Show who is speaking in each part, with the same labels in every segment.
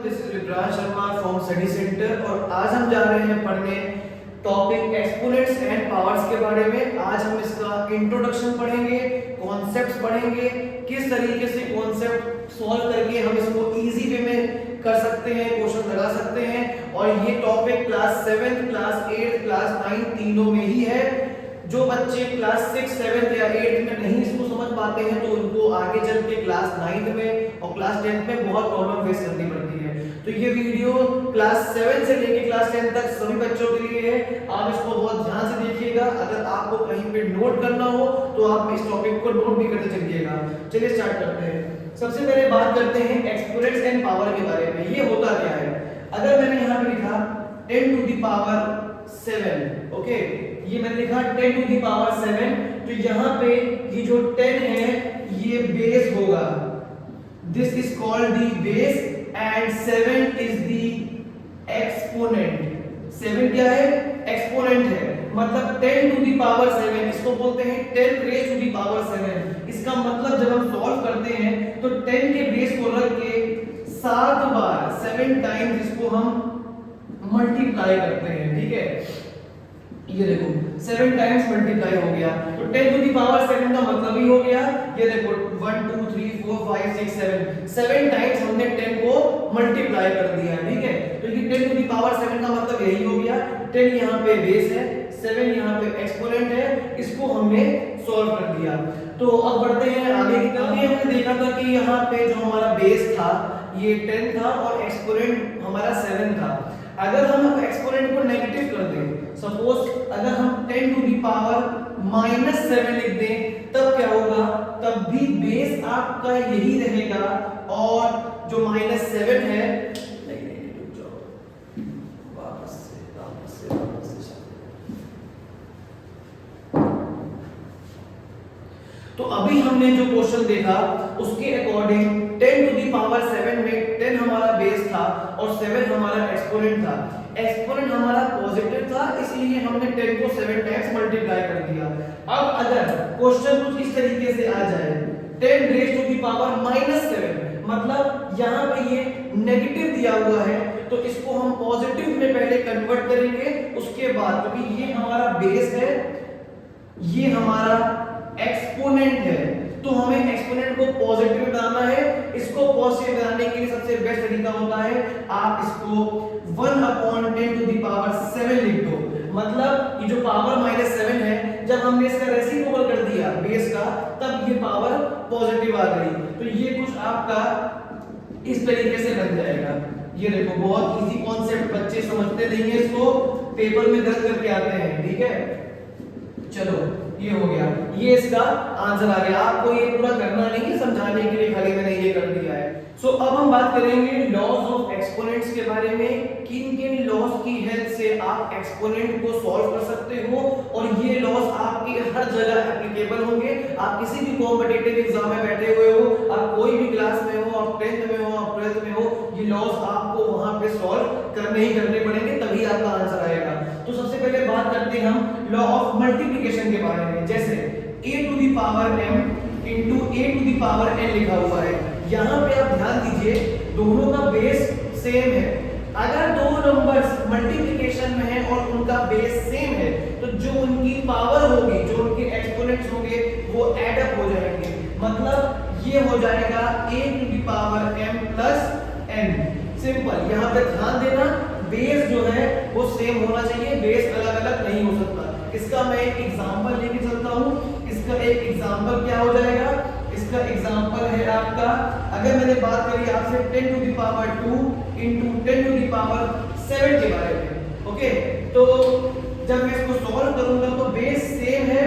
Speaker 1: This is Vipraj Sharma from study centre और आज हम जा रहे हैं पढ़ने टॉपिक एक्सपोनेंट्स एंड पावर्स के बारे में। आज हम इसका इंट्रोडक्शन पढ़ेंगे, कॉन्सेप्ट्स पढ़ेंगे, किस तरीके से कॉन्सेप्ट सॉल्व करके हम इसको इजी वे में कर सकते हैं, क्वेश्चन लगा सकते हैं। और ये टॉपिक क्लास 7, क्लास 8, क्लास 9 तीनों में ही है। जो बच्चे क्लास 6, 7 या 8 में नहीं इसको समझ पाते हैं तो उनको आगे चल के क्लास 9 में और क्लास 10 में बहुत प्रॉब्लम फेस करनी पड़ती है। तो ये वीडियो क्लास 7 से लेके क्लास 10 तक सभी बच्चों के लिए है। आप इसको बहुत ध्यान से देखिएगा। अगर आपको कहीं पे नोट करना हो तो आप इस टॉपिक को नोट भी करते चलिएगा। चलिए स्टार्ट करते हैं। सबसे पहले बात करते हैं एक्सपोनेंट्स एंड पावर के बारे में। ये होता क्या है? अगर मैंने यहाँ पे लिखा 10 टू द पावर 7, ओके, ये मैंने लिखा 10 टू द पावर 7, तो यहाँ पे ये जो 10 है ये बेस होगा। This is called the base and 7 is the exponent. 7 क्या है? एक्सपोनेंट है। मतलब 10 टू द पावर 7 इसको बोलते हैं 10 रेज़ टू द पावर 7। इसका मतलब जब हम सॉल्व करते हैं तो 10 के बेस को रख के 7 बार 7 टाइम्स इसको हम मल्टीप्लाई करते हैं। ठीक है, ये देखो 7 टाइम्स मल्टीप्लाई हो गया तो 10 टू द पावर 7 का मतलब ही हो गया। ये देखो 1 2 3 4 5 6 7 टाइम्स हमने 10 को मल्टीप्लाई कर दिया। ठीक है, तो ये 10 टू द पावर 7 का मतलब यही हो गया। 10 यहाँ पे बेस है, 7 यहाँ पे एक्सपोनेंट है, इसको हमने सॉल्व कर दिया। तो अब बढ़ते हैं आगे की तरफ। हमने देखा था कि यहाँ पे जो हमारा बेस था ये 10 था और एक्सपोनेंट हमारा 7 था। अगर हम एक्सपोनेंट को नेगेटिव कर दें, सपोज अगर हम 10 टू द पावर -7 लिख दें, तब क्या होगा? तब भी बेस आपका यही रहेगा और जो -7 है, नहीं रुक जाओ, वापस से तो अभी हमने जो क्वेश्चन देखा उसके अकॉर्डिंग 10 टू द पावर 7 में 10 हमारा बेस था और 7 हमारा एक्सपोनेंट था। एक्सपोनेंट हमारा पॉजिटिव था, इसलिए हमने 10 को 7 टाइम्स मल्टीप्लाई कर दिया। अब अगर क्वेश्चन कुछ इस तरीके से आ जाए 10 रेज़ टू द पावर -7, मतलब यहाँ पे ये नेगेटिव दिया हुआ है तो इसको हम पॉजिटिव में पहले कन्वर्ट करेंगे, उसके बाद क्योंकि ये हमारा बेस है, ये हमारा एक्सपोनेंट है, तो हमें एक्सपोनेंट को पॉजिटिव बनाना है। इसको पॉजिटिव बनाने के लिए सबसे बेस्ट तरीका होता है आप इसको 1/10 टू द पावर 7 लिख दो। मतलब ये जो पावर -7 है, जब हमने इसका रेसिप्रोकल कर दिया बेस का, तब ये पावर पॉजिटिव आ गई। तो ये कुछ आपका इस तरीके से बन जाएगा। ये देखो बहुत इजी कॉन्सेप्ट, बच्चे समझते नहीं है इसको, पेपर में दर्ज करके आते हैं। ठीक है, चलो ये हो गया, ये इसका आंसर आ गया। आपको ये पूरा करना नहीं है, समझाने के लिए खाली मैंने ये कर दिया है। सो अब हम बात करेंगे लॉज ऑफ एक्सपोनेंट्स के बारे में। किन-किन लॉज की हेल्प से आप एक्सपोनेंट को सॉल्व कर सकते हो और ये लॉज आपके हर जगह एप्लीकेबल होंगे। आप किसी भी कॉम्पिटिटिव एग्जाम में बैठे हुए हो, आप कोई भी क्लास में हो, आप 10th में हो, आप 12th में हो, ये लॉज आपको वहां पे सॉल्व करने ही करने पड़ेंगे, तभी आपका आंसर आएगा। तो सबसे पहले बात करते हैं हम लॉ ऑफ मल्टीप्लिकेशन के बारे में। जैसे a to the power m into a to the power n लिखा हुआ है। यहाँ पे आप ध्यान दीजिए, दोनों का बेस सेम है। अगर दो नंबर्स मल्टीप्लिकेशन में है और उनका बेस सेम है तो जो उनकी पावर होगी, जो उनके एक्सपोनेंट्स होंगे, वो ऐड अप हो जाएंगे। मतलब ये हो जाएगा a to the power m plus n। Simple. यहाँ पे ध्यान देना, बेस जो है वो सेम होना चाहिए, बेस अलग अलग नहीं हो सकता। इसका मैं एक एग्जांपल लेके चलता हूँ। इसका एक एग्जांपल क्या हो जाएगा? इसका एग्जांपल है आपका, अगर मैंने बात करी आपसे 10 to the power 2 into 10 to the power 7 के बारे में, ओके, तो जब मैं इसको सॉल्व करूंगा तो बेस सेम है,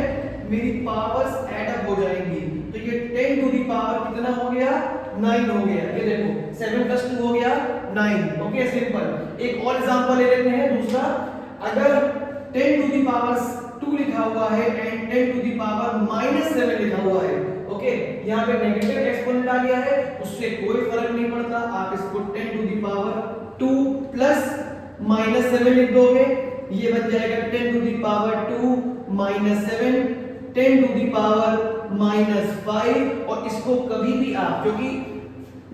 Speaker 1: मेरी पावर्स ऐड अप हो जाएंगी। तो ये 10 टू द पावर कितना हो गया? 9 हो गया। ये देखो 7 + 2 हो गया 9। Okay, simple. एक और एग्जांपल ले लेते हैं दूसरा। अगर 10 टू द पावर 2 लिखा हुआ है एंड 10 टू द पावर -7 लिखा हुआ है, ओके, यहाँ पे नेगेटिव एक्सपोनेंट आ गया है, उससे कोई फर्क नहीं पड़ता। आप इसको 10 टू द पावर 2 प्लस -7 लिख दोगे, ये बन जाएगा 10 to the power 2 -7, 10 to the power -5। और इसको कभी भी आप, क्योंकि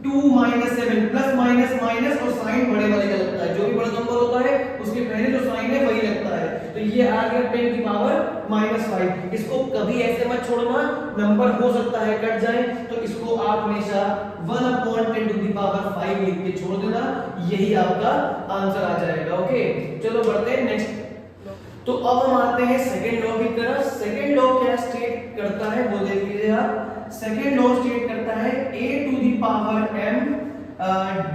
Speaker 1: 2 माइनस 7 प्लस माइनस माइनस और साइन बड़े वाले का लगता है, जो भी बड़ा नंबर होता है उसके पहले जो साइन है वही लगता है। तो ये आ गया 10 की पावर -5। इसको कभी ऐसे मत छोड़ना, नंबर हो सकता है कट जाए, तो इसको आप हमेशा 1/10 टू द पावर 5 लिख के छोड़ देना, यही आपका आंसर आ जाएगा। ओके, चलो बढ़ते हैं नेक्स्ट। तो अब हम आते हैं सेकंड लॉ की तरफ। सेकंड लॉ क्या स्टेट करता है वो देख लीजिए आप। सेकंड लॉ स्टेट करता है a to the power m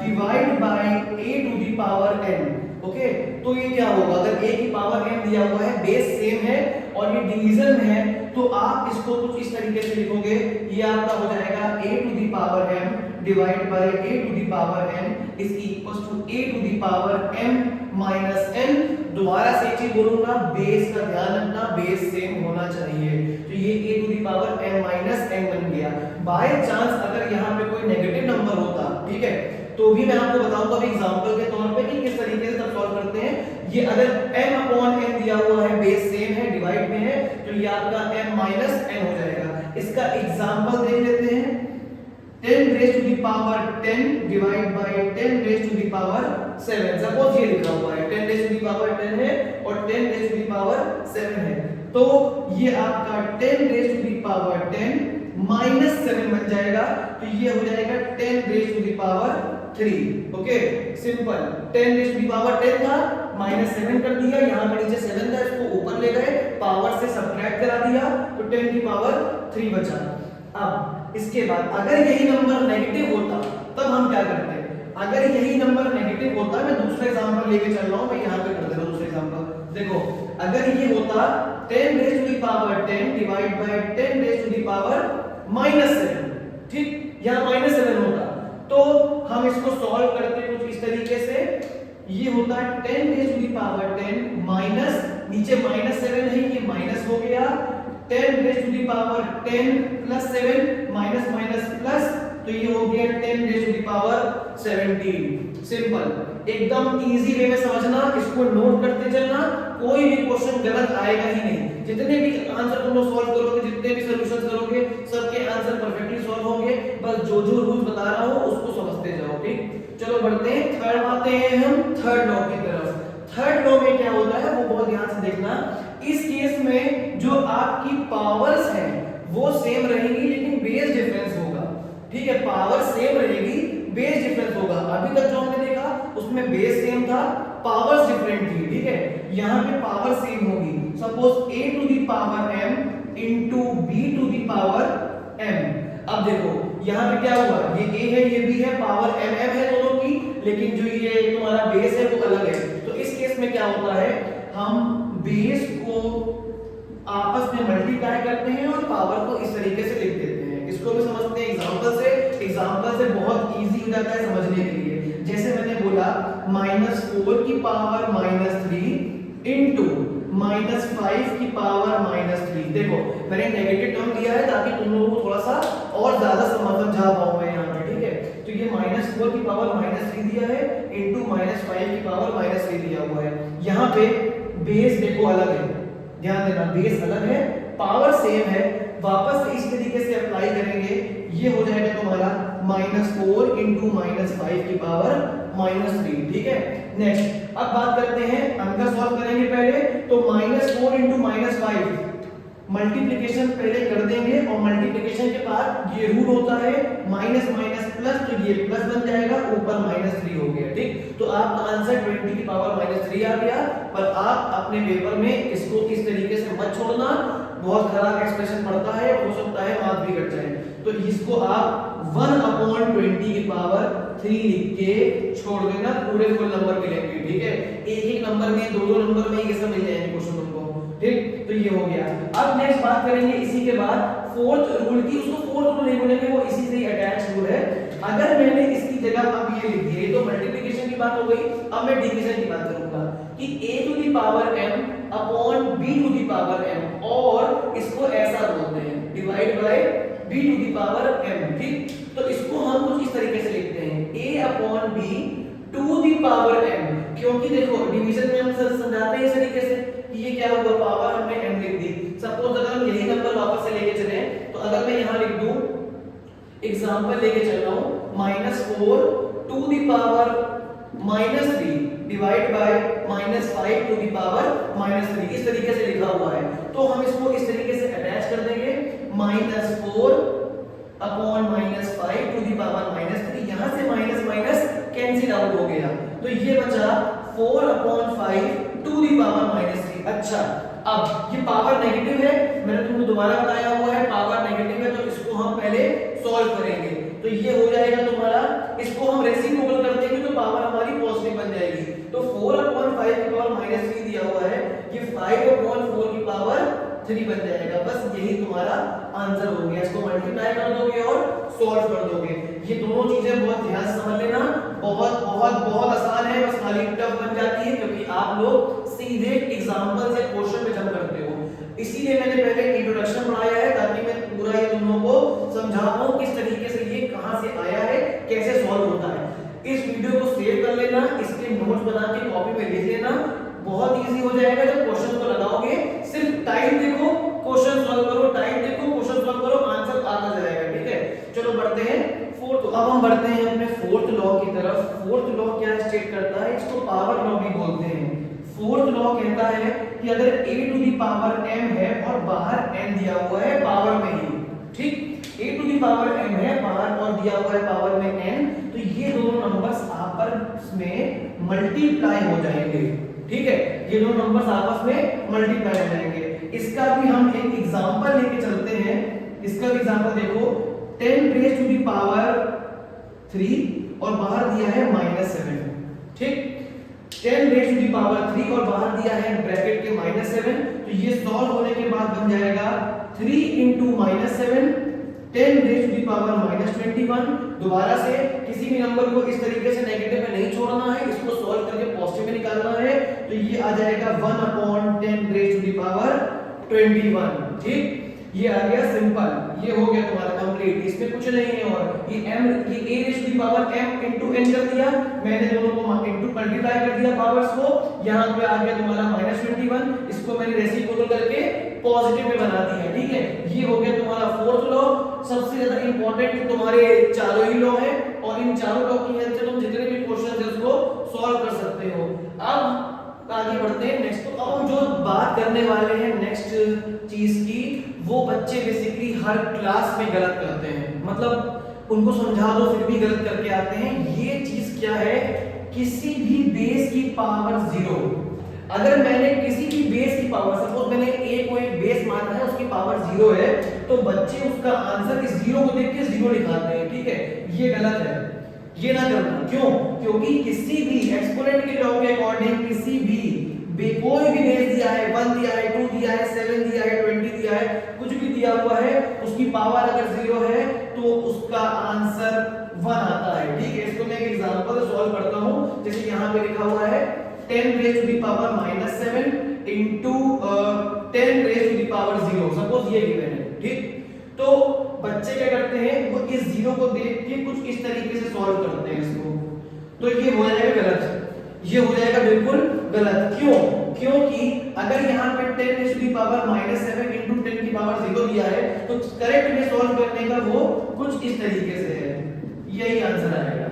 Speaker 1: divide by a to the power n। Okay, तो ये क्या होगा, अगर a की पावर m दिया हुआ है, बेस सेम है और ये डिवीजन में है, तो आप इसको कुछ इस तरीके से लिखोगे, ये आपका हो जाएगा a to the power m divide by a to the power n is equals to a to the power m minus n। दोबारा से एक चीज बोलूंगा, बेस का ध्यान रखना, बेस सेम होना चाहिए। तो ये a to the power m minus n बन गया। बाय चांस अगर यहाँ पे कोई नेगेटिव नंबर होता, ठीक है, तो भी मैं आपको बताऊंगा अभी एग्जांपल के तौर पे कि किस तरीके से सॉल्व करते हैं। ये अगर m अपॉन n दिया हुआ है, बेस सेम है, डिवाइड में है, तो ये आपका m माइनस n हो जाएगा। इसका एग्जांपल देख लेते हैं। 10 raise to the power 10 divide by 10 raise to the power 7। Suppose ये लिखा हुआ है 10 रेज़ टू द पावर 10 है और 10 रेज़ टू द पावर 7 है, तो ये आपका 10 raise to the power 10 minus 7 बन जाएगा। तो ये हो जाएगा 10 raise to the power 3। Okay, simple. 10 raise to the power 10 था, माइनस 7 कर दिया, यहाँ पे नीचे 7 था, इसको ऊपर ले गए, पावर से सब्ट्रैक्ट करा दिया, तो 10 की पावर 3 बचा। अब इसके बाद अगर यही नंबर नेगेटिव होता तब हम क्या करते हैं? अगर यही नंबर नेगेटिव होता, मैं दूसरा एग्जांपल लेके चल रहा हूं, मैं यहां पे कर दे रहा हूं दूसरा एग्जांपल। देखो, अगर ये होता 10 raise to the power 10 divide by 10 raise to the power -7, ठीक, यहां -7 होता, तो हम इसको सॉल्व करते कुछ इस तरीके से। ये होता है 10 raise to the power 10 minus, नीचे -7 है, ये माइनस हो गया, 10 raise to the power 10 plus 7 minus minus plus, तो ये हो गया 10 raise to the power 17। Simple, एकदम इजी वे में समझना, इसको नोट करते चलना, कोई भी क्वेश्चन गलत आएगा ही नहीं। जितने भी आंसर तुम लोग सॉल्व करोगे, जितने भी सॉल्यूशंस करोगे, सबके आंसर परफेक्टली सॉल्व होंगे। बस जो जो रूल बता रहा हूं उसको समझते जाओ, ठीक। चलो बढ़ते हैं, थर्ड आते हैं हम थर्ड लॉ की तरफ। थर्ड लॉ में क्या होता है वो बहुत ध्यान से देखना। इस केस में जो आपकी पावर्स हैं वो सेम रहेंगी, लेकिन बेस डिफरेंस होगा, ठीक है। पावर सेम रहेगी, बेस डिफरेंस होगा। अभी तक जो हमने देखा उसमें बेस सेम था, पावर्स डिफरेंट थी, ठीक है। यहाँ पे पावर सेम होगी। Suppose a to the power m into b to the power m। अब देखो यहाँ पे क्या हुआ, ये a है ये b है, पावर m है दोनों की, लेकिन जो ये तुम्हारा बेस है वो अलग है। तो इस केस में क्या होता है, हम बेस को आपस में मल्टीप्लाई करते हैं और पावर को इस तरीके से लिख देते हैं। इसको भी समझते हैं एग्जांपल से। एग्जांपल से बहुत इजी हो जाता है समझने के लिए। जैसे मैंने बोला -4 की पावर -3 इनटू -5 की पावर -3। देखो मैंने नेगेटिव टर्म दिया है ताकि तुम लोगों को थोड़ा सा और ज्यादा समझा पाऊं मैं यहाँ पे, ठीक है। तो ये -4 की पावर -3 दिया है इनटू -5 की पावर -3 दिया हुआ है। यहाँ पे बेस देखो अलग है, ध्यान देना, बेस अलग है, पावर सेम है। वापस से इस तरीके से अप्लाई करेंगे, ये हो जाएगा तुम्हारा -4 इनटू -5 की पावर -3, ठीक है। नेक्स्ट अब बात करते हैं, अंक सॉल्व करेंगे पहले। तो -4 इनटू -5 मल्टीप्लिकेशन पहले कर देंगे और मल्टीप्लिकेशन के बाद ये रूल होता है माइनस माइनस प्लस, तो ये प्लस बन जाएगा, ऊपर -3 हो गया, ठीक। तो आपका आंसर 20 की पावर -3 आ गया। पर आप अपने पेपर में इसको इस तरीके से मत छोड़ना, बहुत खराब एक्सप्रेशन पड़ता है, हो सकता है मार्क भी कट जाए। तो इसको आप 1/20 की पावर 3 लिख के छोड़ देना, पूरे फुल नंबर मिलेंगे, ठीक है। एक नंबर में, दो नंबर में ये सब मिल जाएंगे क्वेश्चन तुमको, ठीक। तो ये हो गया। अब नेक्स्ट बात करेंगे इसी के बाद फोर्थ रूल की। उसको फोर्थ रूल नहीं बोलेंगे, वो इसी से ही अटैच रूल है। अगर मैंने इसकी जगह अब ये लिख दिया, तो मल्टीप्लिकेशन की बात हो गई। अब मैं डिवीजन की बात करूंगा कि a to the power m upon b to the power m, और इसको ऐसा बोलते हैं divide by b to the power m, ठीक। तो इसको हम कुछ इस तरीके से लिखते हैं a upon b to the power m, क्योंकि देखो डिवीजन में हम समझाते हैं इस तरीके से कि ये क्या होगा, पावर हमने m लिख दी। सपोज अगर हम यही नंबर वापस से लेके चले, तो अगर मैं यहां लिख दूं एग्जाम्पल लेके चल रहा हूं, -4 to the power -3 divide by -5 to the power -3, इस तरीके से लिखा हुआ है। तो हम इसको इस तरीके से अटैच कर देंगे, -4 अपॉन -5 टू द पावर -3, यहां से माइनस माइनस कैंसिल आउट हो गया, तो ये बचा 4 अपॉन 5 टू द पावर -3। अच्छा, अब ये पावर नेगेटिव है, मैंने तुमको दोबारा बताया हुआ है पावर नेगेटिव है, तो इसको हम पहले सॉल्व करेंगे। तो ये हो जाएगा तुम्हारा, इसको हम रेसिप्रोकल कर देंगे तो पावर हमारी पॉजिटिव बन जाएगी। तो 4 अपॉन 5 की पावर -3 दिया हुआ है, ये 5 अपॉन 4 की पावर 3 बन जाएगा। बस यही तुम्हारा आंसर हो गया। इसको मल्टीप्लाई कर दोगे और सॉल्व कर दोगे। ये दोनों चीजें बहुत ध्यान से समझ लेना, बहुत बहुत बहुत आसान है, बस खाली टफ बन जाती है क्योंकि आप लोग सीधे एग्जांपल से क्वेश्चन में जंप करते हो। इसीलिए मैंने पहले इंट्रोडक्शन पढ़ाया है ताकि मैं पूरा ये दोनों को समझा पाऊं किस तरीके से ये कहां से आया है, कैसे सॉल्व होता है। इस वीडियो को सेव कर लेना, इसके नोट्स बना के कॉपी में लिख लेना, बहुत इजी हो जाएगा। जब क्वेश्चन को लगाओगे सिर्फ टाइम देखो, क्वेश्चन सॉल्व करो, टाइम देखो, क्वेश्चन सॉल्व करो, आंसर आता जाएगा। ठीक है, चलो बढ़ते हैं फोर्थ। अब हम बढ़ते हैं अपने फोर्थ लॉ की तरफ। फोर्थ लॉ क्या स्टेट करता है, इसको पावर लॉ भी बोलते हैं। फोर्थ लॉ कहता है कि अगर a to the power m है और बाहर n दिया हुआ है पावर में ही, ठीक, a to the power m है बाहर और दिया हुआ है पावर में n, तो ये दोनों नंबर्स आपस में मल्टीप्लाई हो जाएंगे। ठीक है, ये दोनों नंबर्स आपस में मल्टीप्लाई हो जाएंगे। इसका भी हम एक एग्जांपल लेके चलते हैं। इसका भी एग्जांपल देखो, 10 रेज़ टू दी पावर 3 और बाहर दिया है -7। ठीक, 10 रेज़ टू दी पावर 3 और बाहर दिया है ब्रैकेट के -7, तो ये सॉल्व होने के बाद बन जाएगा 3 into -7 10 raise to the power -21। दोबारा से किसी भी नंबर को इस तरीके से नेगेटिव में नहीं छोड़ना है, इसको सॉल्व करके पॉजिटिव में निकालना है, तो ये आ जाएगा 1 upon 10 raise to the power 21। ठीक, ये आ गया सिंपल, ये हो गया तुम्हारा कंप्लीट, इसमें कुछ नहीं है। और ये m, ये a raise to the power m into n कर दिया, मैंने दोनों को इनटू मल्टीप्लाई कर दिया पावर्स को, यहां पे आ गया तुम्हारा -21, इसको मैंने रेसिप्रोकल करके पॉजिटिव में बना दिया। ठीक है, ये हो गया तुम्हारा फोर्थ लॉ। सबसे ज्यादा इंपॉर्टेंट तुम्हारे चारों ही लॉ है और इन चारों लॉ की हेल्प से तुम जितने भी क्वेश्चन है उसको सॉल्व कर सकते हो। अब आगे बढ़ते हैं नेक्स्ट। तो अब हम जो बात करने वाले हैं नेक्स्ट चीज की, वो बच्चे बेसिकली हर क्लास में गलत करते हैं, मतलब उनको समझा दो फिर भी गलत करके आते हैं। ये चीज क्या है, किसी भी बेस की पावर 0, अगर मैंने किसी भी बेस की पावर, सपोज मैंने a को एक बेस माना है, उसकी पावर 0 है, तो बच्चे उसका आंसर इस 0 को देख के 0 लिखाते हैं। ठीक है, ये गलत है, ये ना करना। क्यों? क्योंकि किसी भी एक्सपोनेंट के लॉ के अकॉर्डिंग किसी भी कोई भी बेस दिया है, 1 दिया है, 2 दिया है, 7 दिया है, 20 दिया है, कुछ भी दिया हुआ है, उसकी पावर अगर 0 है तो उसका आंसर 1 आता है। ठीक है, इसको मैं एक एग्जांपल से सॉल्व करता हूं। जैसे यहां पे लिखा हुआ है 10 raise to the power -7 into 10 raise to the power 0, suppose ये गिवन है। ठीक, तो बच्चे क्या करते हैं, वो इस 0 को देख के कुछ इस तरीके से सॉल्व करते हैं इसको, तो ये हो जाएगा गलत, ये हो जाएगा बिल्कुल गलत। क्यों? क्योंकि अगर यहाँ पे 10 raise to the power -7 into 10 की पावर 0 दिया है, तो करेक्ट में सॉल्व करने का वो कुछ इस तरीके से है, यही आंसर आएगा।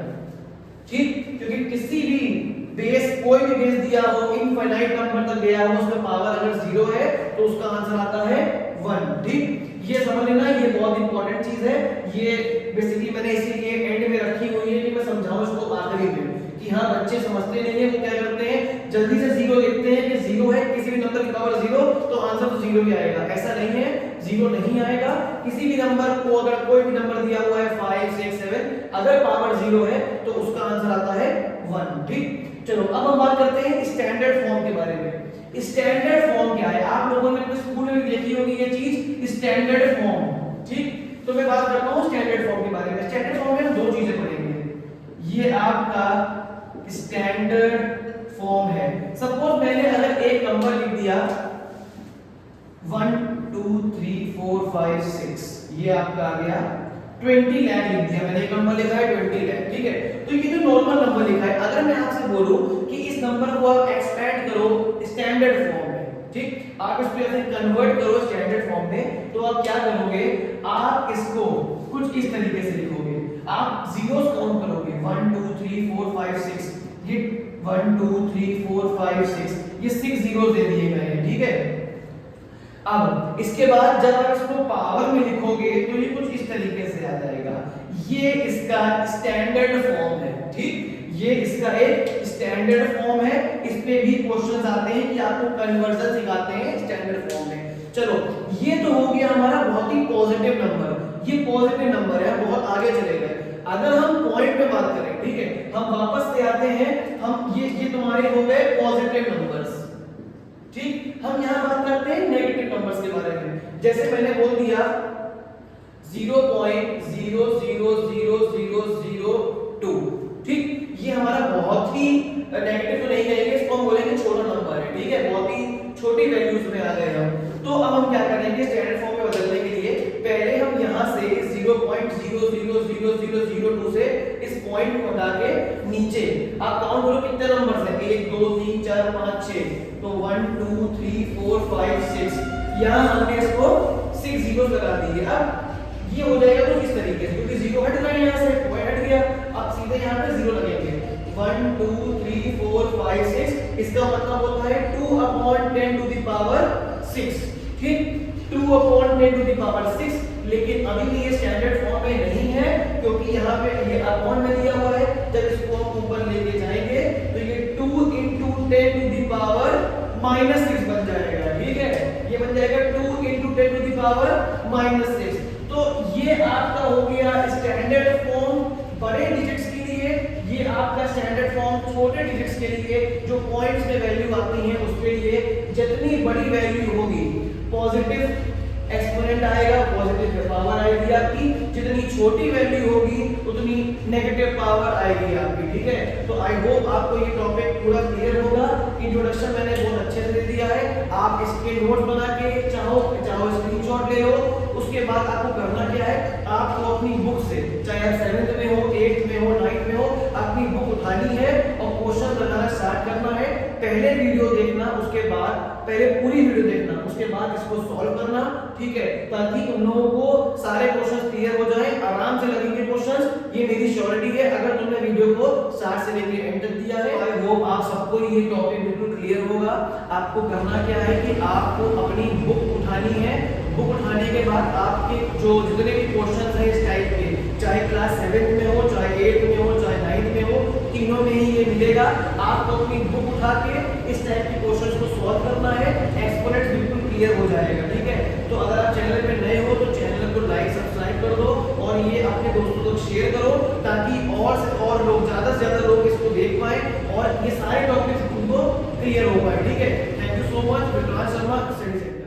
Speaker 1: ठीक, क्योंकि किसी भी बेस, कोई भी बेस दिया हो, इनफाइनाइट नंबर तक गया हो, उसमें पावर अगर 0 है तो उसका आंसर आता है 1। ठीक, ये समझ लेना, ये बहुत इंपॉर्टेंट चीज है। ये बेसिकली मैंने इसीलिए एंड में रखी हुई है कि मैं समझाऊं इसको आखिरी में, कि हाँ बच्चे समझते नहीं है, वो क्या करते हैं जल्दी से 0 लिखते हैं कि 0 है, किसी भी नंबर की पावर 0 तो आंसर तो 0 ही आएगा। ऐसा नहीं है, 0 नहीं आएगा। किसी भी नंबर को, अगर कोई भी नंबर दिया हुआ है 5 6 7, अगर पावर 0 है तो उसका आंसर आता है 1। ठीक, चलो अब हम बात करते हैं स्टैंडर्ड फॉर्म के बारे में। स्टैंडर्ड फॉर्म क्या है, आप लोगों ने अपने स्कूल में भी देखी होगी ये चीज, स्टैंडर्ड फॉर्म। ठीक, तो मैं बात करता हूं स्टैंडर्ड फॉर्म के बारे में। स्टैंडर्ड फॉर्म में हम दो चीजें पढ़ेंगे। ये आपका स्टैंडर्ड फॉर्म है। सपोज मैंने अगर एक नंबर लिख दिया 1 2 3 4 5 6, ये आपका आ गया 20 लाख लिख दिया, मैंने एक नंबर लिखा है 20 लाख। ठीक है, तो ये जो नॉर्मल नंबर लिखा है, अगर मैं आपसे बोलूं कि इस नंबर को आप एक्सपेंड करो स्टैंडर्ड फॉर्म में, ठीक, आप इसको ऐसे कन्वर्ट करो स्टैंडर्ड फॉर्म में, तो आप क्या करोगे, आप इसको कुछ इस तरीके से लिखोगे। आप जीरोस काउंट करोगे 1 2 3 4 5 6, ये 1 2 3 4 5 6, ये 6 जीरोस दे दिए गए हैं, ठीक है। अब इसके बाद जब आप इसको पावर में लिखोगे तो ये कुछ इस तरीके से आ जाएगा। ये इसका स्टैंडर्ड फॉर्म है, ठीक, ये इसका एक स्टैंडर्ड फॉर्म है। इस पे भी क्वेश्चंस आते हैं कि आपको कन्वर्जन सिखाते हैं स्टैंडर्ड फॉर्म में। चलो ये तो हो गया हमारा बहुत ही पॉजिटिव नंबर, ये पॉजिटिव नंबर है, बहुत आगे चले गए। अगर हम पॉइंट में बात करें, ठीक है, हम वापस से आते हैं, हम ये तुम्हारे हो गए पॉजिटिव नंबर्स, ठीक। हम यहां बात करते हैं नेगेटिव नंबर्स के बारे में। जैसे मैंने बोल दिया 0.000002, ठीक, ये हमारा बहुत ही नेगेटिव तो नहीं कहेंगे, इसको हम बोलेंगे छोटा नंबर है, ठीक है, बहुत ही छोटी वैल्यूज में आ गए हम। तो अब हम क्या करेंगे, स्टैंडर्ड फॉर्म में बदलने के लिए पहले हम यहां से 0.000002 से इस पॉइंट को हटा के नीचे आप काउंट करो कितने नंबर्स हैं, 1 2 3 4 5 6, तो 1 2 3 4 5 6, यहां हमने इसको 6 जीरोस लगा दिए। अब ये हो जाएगा तो इस तरीके से, क्योंकि जीरो हट गए यहां से, पॉइंट हट गया, अब सीधे यहां पे जीरो लगेंगे। 1 2 3 4 5 6, इसका मतलब होता है 2/10 टू द पावर 6, ठीक, 2/10 टू द पावर 6। लेकिन अभी भी ये स्टैंडर्ड फॉर्म में नहीं है, क्योंकि यहाँ पे ये अपॉन में दिया हुआ है। जब इसको हम ऊपर लेके जाएंगे तो ये 2 × 10 टू द पावर -6 बन जाएगा, ठीक है, ये बन जाएगा 2 × 10 टू द पावर -6। तो ये आपका हो गया स्टैंडर्ड फॉर्म बड़े डिजिट्स के लिए, ये आपका स्टैंडर्ड फॉर्म छोटे डिजिट्स के लिए, जो पॉइंट्स में वैल्यू आती है उसके लिए। जितनी बड़ी वैल्यू होगी पॉजिटिव एक्सपोनेंट आएगा, पॉजिटिव पावर आएगी आपकी, जितनी छोटी वैल्यू होगी उतनी नेगेटिव पावर आएगी आपकी, ठीक है। तो आई होप आपको ये टॉपिक पूरा क्लियर होगा। इंट्रोडक्शन मैंने बहुत अच्छे से दे दिया है, आप इसके नोट्स बना के चाहो स्क्रीनशॉट ले लो। उसके बाद आपको करना क्या है, आपको अपनी बुक से, चाहे आप 7th में हो, 8th में हो, 9th में हो, अपनी बुक उठानी है और क्वेश्चन बनाना स्टार्ट करना है। पहले वीडियो देखना, उसके बाद पहले पूरी वीडियो देखना, उसके बाद इसको सॉल्व करना, ठीक है, ताकि तुम लोगों को सारे क्वेश्चंस क्लियर हो जाएं, आराम से लगेंगे क्वेश्चंस, ये मेरी श्योरिटी है। अगर तुमने वीडियो को स्टार्ट से लेकर एंड तक दिया है, आई होप आप सबको ये टॉपिक बिल्कुल क्लियर होगा। आपको करना क्या है कि आपको अपनी बुक उठानी है। बुक उठाने के बाद आपके जो जितने भी क्वेश्चंस हैं इस टाइप के, चाहे क्लास 7th में हो, चाहे 8th में हो, चाहे 9th में हो, तीनों में ही ये मिलेगा। आपको अपनी बुक उठा के इस टाइप के क्वेश्चंस को सॉल्व करना है, एक्सपोनेंट्स बिल्कुल क्लियर हो जाएगा, ठीक है। तो अगर आप चैनल पे नए हो तो चैनल को लाइक सब्सक्राइब कर दो और ये अपने दोस्तों तक शेयर करो, ताकि और से और लोग, ज्यादा से ज्यादा लोग इसको देख पाए और ये सारे टॉपिक्स उनको क्लियर हो पाए, ठीक है। Thank you so much, Vikrant Sharma, study centre.